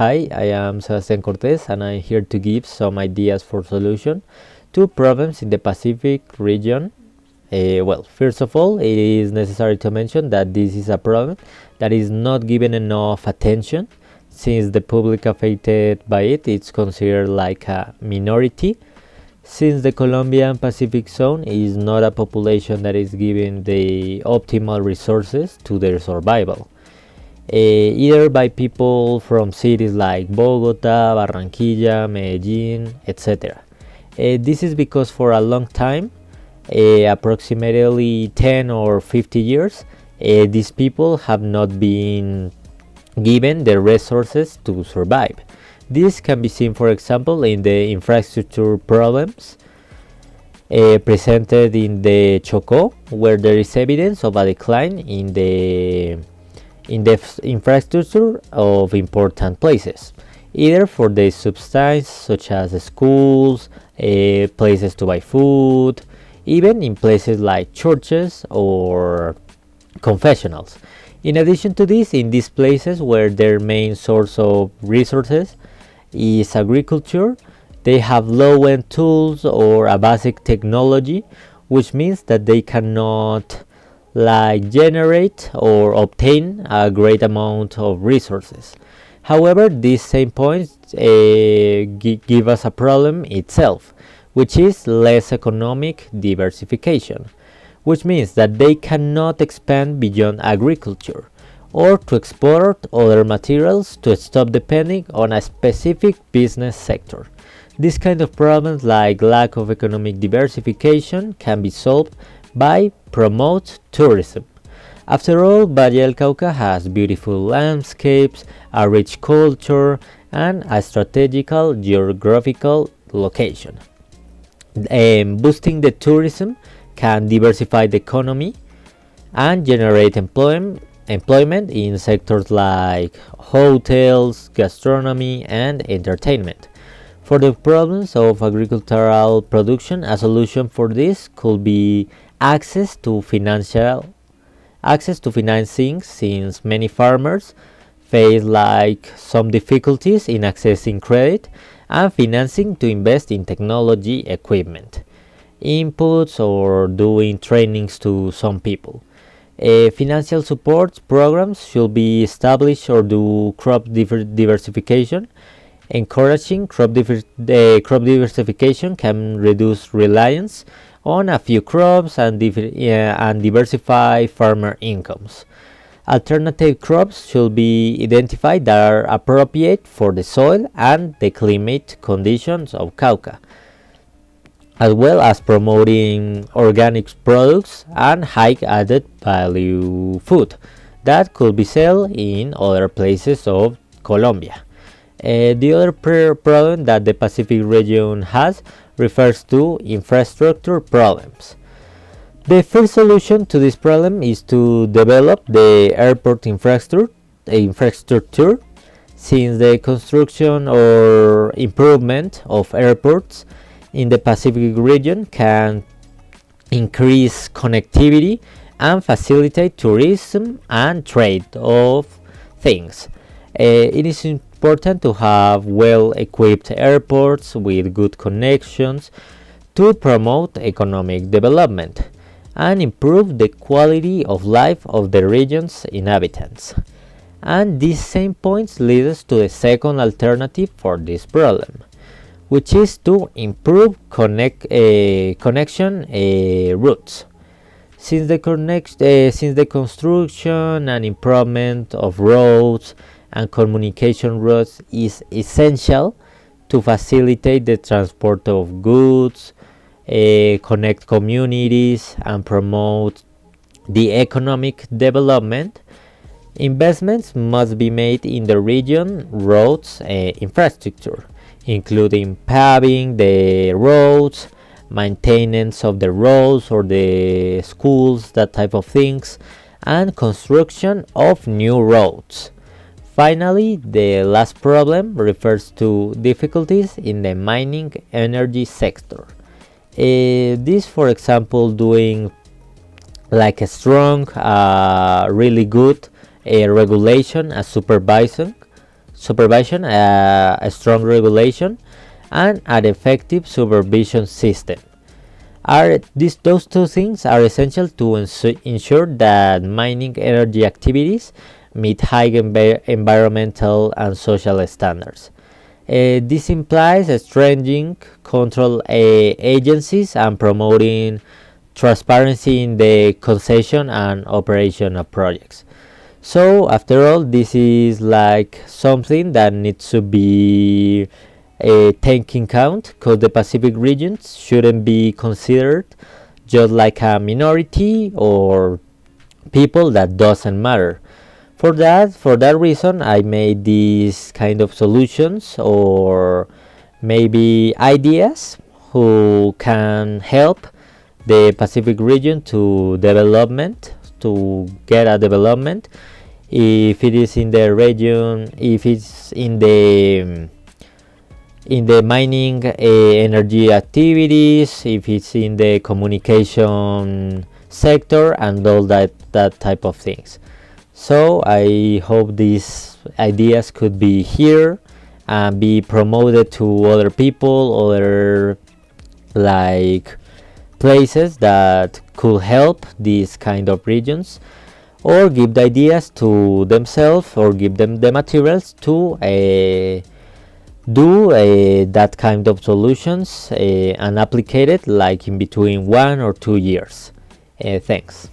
Hi, I am Sebastian Cortes and I'm here to give some ideas for solution to problems in the Pacific region. First of all, it is necessary to mention that this is a problem that is not given enough attention since the public affected by it is considered like a minority, since the Colombian Pacific zone is not a population that is given the optimal resources to their survival. Either by people from cities like Bogota, Barranquilla, Medellin, etc. This is because for a long time, approximately 10 or 50 years, these people have not been given the resources to survive. This can be seen, for example, in the infrastructure problems presented in the Chocó, where there is evidence of a decline in the infrastructure of important places, either for the substance such as schools, places to buy food, even in places like churches or confessionals. In addition to this, in these places where their main source of resources is agriculture, they have low-end tools or a basic technology, which means that they cannot generate or obtain a great amount of resources. However, these same points give us a problem itself, which is less economic diversification, which means that they cannot expand beyond agriculture or to export other materials to stop depending on a specific business sector. This kind of problems, like lack of economic diversification, can be solved by promote tourism. After all, Valle del Cauca has beautiful landscapes, a rich culture, and a strategical geographical location. Boosting the tourism can diversify the economy and generate employment in sectors like hotels, gastronomy, and entertainment. For the problems of agricultural production, a solution for this could be access to financing, since many farmers face some difficulties in accessing credit and financing to invest in technology equipment, inputs, or doing trainings to some people. Financial support programs should be established or do crop diversification. Encouraging crop diversification can reduce reliance on a few crops and diversify farmer incomes. Alternative crops should be identified that are appropriate for the soil and the climate conditions of Cauca, as well as promoting organic products and high added value food that could be sold in other places of Colombia. The other problem that the Pacific region has refers to infrastructure problems. The first solution to this problem is to develop the airport infrastructure, since the construction or improvement of airports in the Pacific region can increase connectivity and facilitate tourism and trade of things. It is important to have well-equipped airports with good connections to promote economic development and improve the quality of life of the region's inhabitants. And these same points lead us to the second alternative for this problem, which is to improve connection routes. Since the construction and improvement of roads and communication routes is essential to facilitate the transport of goods, connect communities, and promote the economic development, investments must be made in the region roads infrastructure, including paving the roads, maintenance of the roads or the schools, that type of things, and construction of new roads. Finally, the last problem refers to difficulties in the mining energy sector. This, for example, doing a strong, really good regulation and supervision supervision, a strong regulation, and an effective supervision system. Those two things are essential to ensure that mining energy activities meet high environmental and social standards. This implies strengthening control agencies and promoting transparency in the concession and operation of projects. So after all, this is like something that needs to be taken count, because the Pacific regions shouldn't be considered just like a minority or people that doesn't matter. For that reason, I made these kind of solutions or maybe ideas who can help the Pacific region to get a development. If it is in the region, if it's in the mining energy activities, if it's in the communication sector, and all that type of things. So I hope these ideas could be here and be promoted to other people, other like places that could help these kind of regions, or give the ideas to themselves, or give them the materials to do that kind of solutions and apply it like in between 1 or 2 years. Thanks.